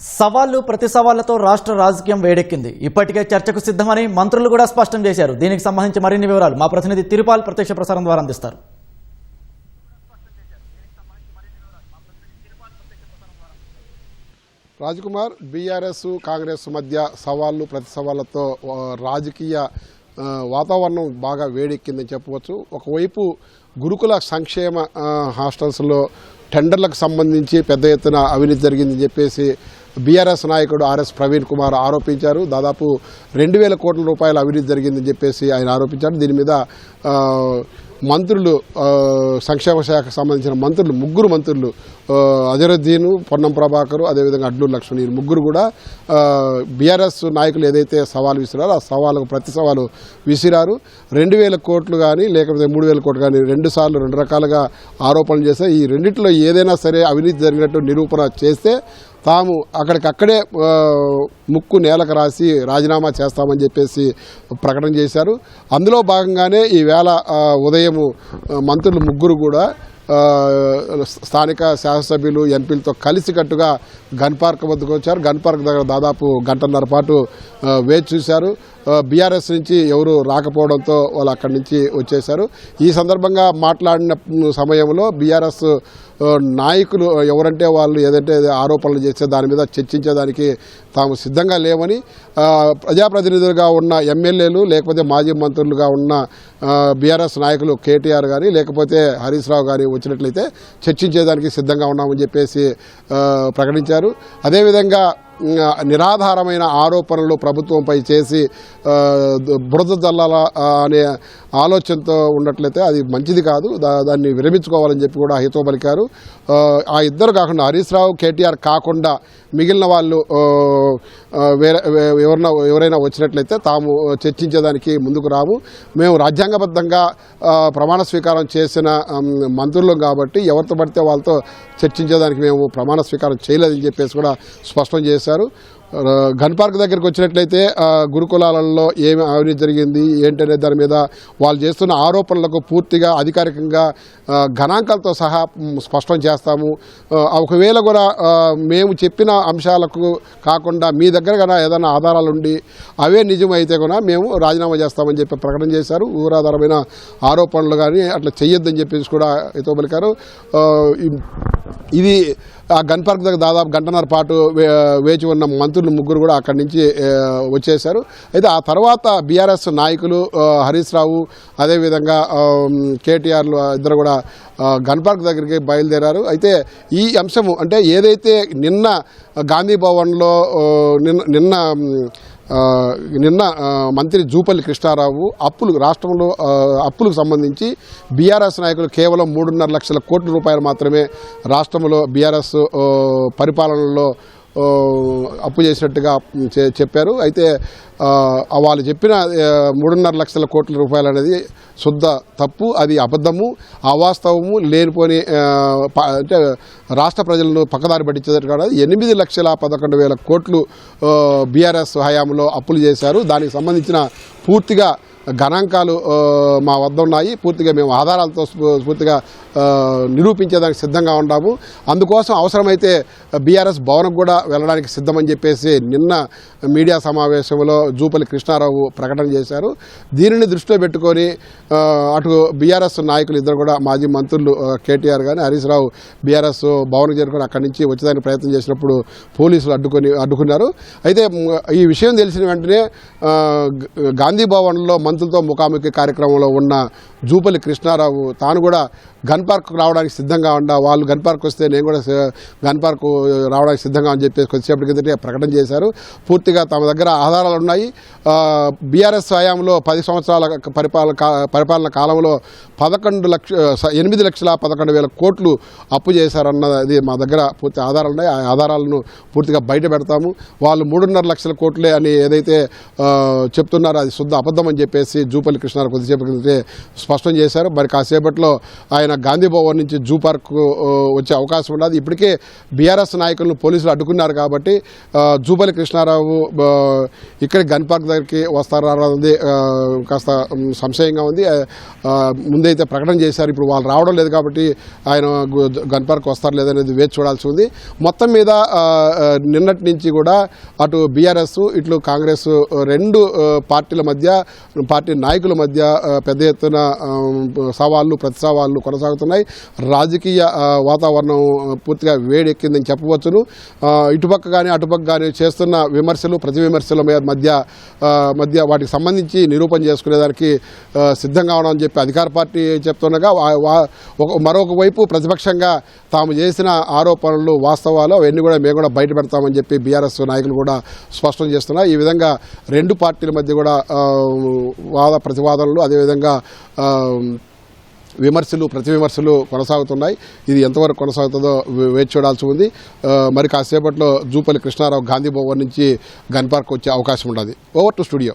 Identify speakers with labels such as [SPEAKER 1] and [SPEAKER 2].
[SPEAKER 1] సవాళ్లు ప్రతి సవాళ్లతో రాష్ట్ర రాజకీయం వేడెక్కింది. ఇప్పటికే చర్చకు సిద్ధమని మంత్రులు కూడా స్పష్టం చేశారు. దీనికి సంబంధించి మరిన్ని వివరాలు మా ప్రతినిధి తిరుపాల్ ప్రత్యక్ష ప్రసారం ద్వారా అందిస్తారు.
[SPEAKER 2] రాజ్కుమార్, బీఆర్ఎస్ కాంగ్రెస్ మధ్య సవాళ్లు ప్రతి సవాళ్లతో రాజకీయ వాతావరణం బాగా వేడెక్కిందని చెప్పవచ్చు. ఒకవైపు గురుకుల సంక్షేమ హాస్టల్స్లో టెండర్లకు సంబంధించి పెద్ద ఎత్తున అవినీతి జరిగిందని చెప్పేసి బీఆర్ఎస్ నాయకుడు ఆర్ఎస్ ప్రవీణ్ కుమార్ ఆరోపించారు. దాదాపు 2,000 కోట్ల రూపాయల అవినీతి జరిగిందని చెప్పేసి ఆయన ఆరోపించారు. దీని మీద మంత్రులు, సంక్షేమ శాఖకు సంబంధించిన మంత్రులు, ముగ్గురు మంత్రులు అజరుద్దీన్, పొన్నం ప్రభాకర్, అదేవిధంగా అడ్లూరు లక్ష్మణ్, ముగ్గురు కూడా బీఆర్ఎస్ నాయకులు ఏదైతే సవాలు విసిరారో ఆ సవాలుకు ప్రతి సవాలు విసిరారు. 2,000 కోట్లు కానీ లేకపోతే 3,000 కోట్లు కానీ 2 సార్లు 2 రకాలుగా ఆరోపణలు చేస్తే ఈ రెండిట్లో ఏదైనా సరే అవినీతి జరిగినట్టు నిరూపణ చేస్తే తాము అక్కడికక్కడే ముక్కు నేలకు రాసి రాజీనామా చేస్తామని చెప్పేసి ప్రకటన చేశారు. అందులో భాగంగానే ఈవేళ ఉదయం మంత్రులు ముగ్గురు కూడా స్థానిక శాసనసభ్యులు, ఎంపీలతో కలిసికట్టుగా గన్ పార్క్ వద్దకు వచ్చారు. గన్ పార్క్ దగ్గర దాదాపు గంటన్నర పాటు వేచి చూశారు. బీఆర్ఎస్ నుంచి ఎవరు రాకపోవడంతో వాళ్ళు అక్కడి నుంచి వచ్చేశారు. ఈ సందర్భంగా మాట్లాడిన సమయంలో బీఆర్ఎస్ నాయకులు ఎవరంటే వాళ్ళు ఏదంటే ఆరోపణలు చేస్తే దాని మీద చర్చించేదానికి తాము సిద్ధంగా లేవని, ప్రజాప్రతినిధులుగా ఉన్న ఎమ్మెల్యేలు లేకపోతే మాజీ మంత్రులుగా ఉన్న బీఆర్ఎస్ నాయకులు కేటీఆర్ కానీ లేకపోతే హరీష్ రావు కానీ వచ్చినట్లయితే చర్చించేదానికి సిద్ధంగా ఉన్నామని చెప్పేసి ప్రకటించారు. అదేవిధంగా నిరాధారమైన ఆరోపణలు ప్రభుత్వంపై చేసి బురద జల్లాల అనే ఆలోచనతో ఉన్నట్లయితే అది మంచిది కాదు, దాన్ని విరమించుకోవాలని చెప్పి కూడా హితవు పలికారు. ఆ ఇద్దరు కాకుండా హరీష్ రావు, కేటీఆర్ కాకుండా మిగిలిన వాళ్ళు ఎవరైనా వచ్చినట్లయితే తాము చర్చించేదానికి ముందుకు రాము, మేము రాజ్యాంగబద్ధంగా ప్రమాణ స్వీకారం చేసిన మంత్రులు కాబట్టి ఎవరితో పడితే వాళ్ళతో చర్చించేదానికి మేము ప్రమాణ స్వీకారం చేయలేదని చెప్పేసి కూడా స్పష్టం చేశారు. గన్ పార్క్ దగ్గరికి వచ్చినట్లయితే గురుకులాలలో ఏమి అవినీతి జరిగింది ఏంటనే దాని మీద వాళ్ళు చేస్తున్న ఆరోపణలకు పూర్తిగా అధికారికంగా గణాంకాలతో సహా స్పష్టం చేస్తాము. ఒకవేళ కూడా మేము చెప్పిన అంశాలకు కాకుండా మీ దగ్గర కన్నా ఏదైనా ఆధారాలు ఉండి అవే నిజమైతే కూడా మేము రాజీనామా చేస్తామని చెప్పి ప్రకటన చేశారు. ఊరాధారమైన ఆరోపణలు కానీ అట్లా చెయ్యొద్దని చెప్పేసి కూడా హితవు పలికారు. ఇది ఆ గన్ పార్క్ దగ్గర దాదాపు గంటన్నర పాటు వేచి ఉన్న మంత్రులు ముగ్గురు కూడా అక్కడి నుంచి వచ్చేశారు. అయితే ఆ తర్వాత బీఆర్ఎస్ నాయకులు హరీష్ రావు అదేవిధంగా కేటీఆర్లు ఇద్దరు కూడా గన్ పార్క్ దగ్గరికి బయలుదేరారు. అయితే ఈ అంశము అంటే ఏదైతే నిన్న గాంధీ భవన్లో నిన్న మంత్రి జూపల్లి కృష్ణారావు రాష్ట్రంలో అప్పులకు సంబంధించి బీఆర్ఎస్ నాయకులు కేవలం 3.5 లక్షల కోట్ల రూపాయలు మాత్రమే రాష్ట్రంలో బీఆర్ఎస్ పరిపాలనలో అప్పు చేసినట్టుగా చెప్పారు. అయితే వాళ్ళు చెప్పిన 3.5 లక్షల కోట్ల రూపాయలు అనేది శుద్ధ తప్పు, అది అబద్ధము, అవాస్తవము, లేనిపోని అంటే రాష్ట్ర ప్రజలను పక్కదారి పట్టించేది కాదు. 8,11,000 కోట్లు బీఆర్ఎస్ హయాంలో అప్పులు చేశారు. దానికి సంబంధించిన పూర్తిగా గణాంకాలు మా వద్ద ఉన్నాయి. పూర్తిగా మేము ఆధారాలతో పూర్తిగా నిరూపించేదానికి సిద్ధంగా ఉన్నాము. అందుకోసం అవసరమైతే బీఆర్ఎస్ భవనం కూడా వెళ్ళడానికి సిద్ధమని చెప్పేసి నిన్న మీడియా సమావేశంలో జూపల్లి కృష్ణారావు ప్రకటన చేశారు. దీనిని దృష్టిలో పెట్టుకొని అటు బీఆర్ఎస్ నాయకులు ఇద్దరు కూడా మాజీ మంత్రులు కేటీఆర్ కానీ హరీష్ రావు బీఆర్ఎస్ భవనం చేరుకొని అక్కడి నుంచి వచ్చేదానికి ప్రయత్నం చేసినప్పుడు పోలీసులు అడ్డుకున్నారు. అయితే ఈ విషయం తెలిసిన వెంటనే గాంధీ భవన్లో మంత్రులతో ముఖాముఖి కార్యక్రమంలో ఉన్న జూపల్లి కృష్ణారావు తాను కూడా గన్ పార్క్ రావడానికి సిద్ధంగా ఉండా, వాళ్ళు గన్ పార్క్ వస్తే నేను కూడా గన్ పార్క్ రావడానికి సిద్ధంగా అని చెప్పేసి కొద్దిసేపటి కిందటే ప్రకటన చేశారు. పూర్తిగా తమ దగ్గర ఆధారాలు ఉన్నాయి. బీఆర్ఎస్ హయాంలో 10 సంవత్సరాల పరిపాలన కాలంలో 8,11,000 కోట్లు అప్పు చేశారన్నది మా దగ్గర పూర్తి ఆధారాలు ఉన్నాయి. ఆ ఆధారాలను పూర్తిగా బయట పెడతాము. వాళ్ళు 3.5 లక్షల కోట్లే అని ఏదైతే చెప్తున్నారో అది శుద్ధ అబద్ధం అని చెప్పేసి చెప్పేసి జూపల్లి కృష్ణారావు కొద్దిసేపు క్రితమే స్పష్టం చేశారు. మరి కాసేపట్లో ఆయన గాంధీ భవన్ నుంచి జూ పార్క్ వచ్చే అవకాశం ఉండదు. ఇప్పటికే బీఆర్ఎస్ నాయకులను పోలీసులు అడ్డుకున్నారు కాబట్టి జూపల్లి కృష్ణారావు ఇక్కడ గన్ పార్క్ దగ్గరికి వస్తారన్నది కాస్త సంశయంగా ఉంది. ముందైతే ప్రకటన చేశారు, ఇప్పుడు వాళ్ళు రావడం లేదు కాబట్టి ఆయన గన్ పార్క్ వస్తారు లేదనేది వేచి చూడాల్సి ఉంది. మొత్తం మీద నిన్నటి నుంచి కూడా అటు బీఆర్ఎస్ ఇట్లు కాంగ్రెస్ రెండు పార్టీల మధ్య పార్టీ నాయకుల మధ్య పెద్ద ఎత్తున సవాళ్ళు ప్రతి సవాళ్ళు కొనసాగుతున్నాయి. రాజకీయ వాతావరణం పూర్తిగా వేడెక్కిందని చెప్పవచ్చును. ఇటుపక్క కానీ అటుపక్క కానీ చేస్తున్న విమర్శలు ప్రతి విమర్శల మధ్య వాటికి సంబంధించి నిరూపణ చేసుకునేదానికి సిద్ధంగా ఉన్నామని చెప్పి అధికార పార్టీ చెప్తుండగా మరొక వైపు ప్రతిపక్షంగా తాము చేసిన ఆరోపణలు వాస్తవాలు అవన్నీ కూడా మేము కూడా బయట పెడతామని చెప్పి బీఆర్ఎస్ నాయకులు కూడా స్పష్టం చేస్తున్నారు. ఈ విధంగా రెండు పార్టీల మధ్య కూడా ప్రతివాదనలు అదేవిధంగా విమర్శలు ప్రతి విమర్శలు కొనసాగుతున్నాయి. ఇది ఎంతవరకు కొనసాగుతుందో వేచి చూడాల్సి ఉంది. మరి కాసేపట్లో జూపల్లి కృష్ణారావు గాంధీ భవన్ నుంచి గన్ పార్క్ వచ్చే అవకాశం ఉండదు. Over to studio.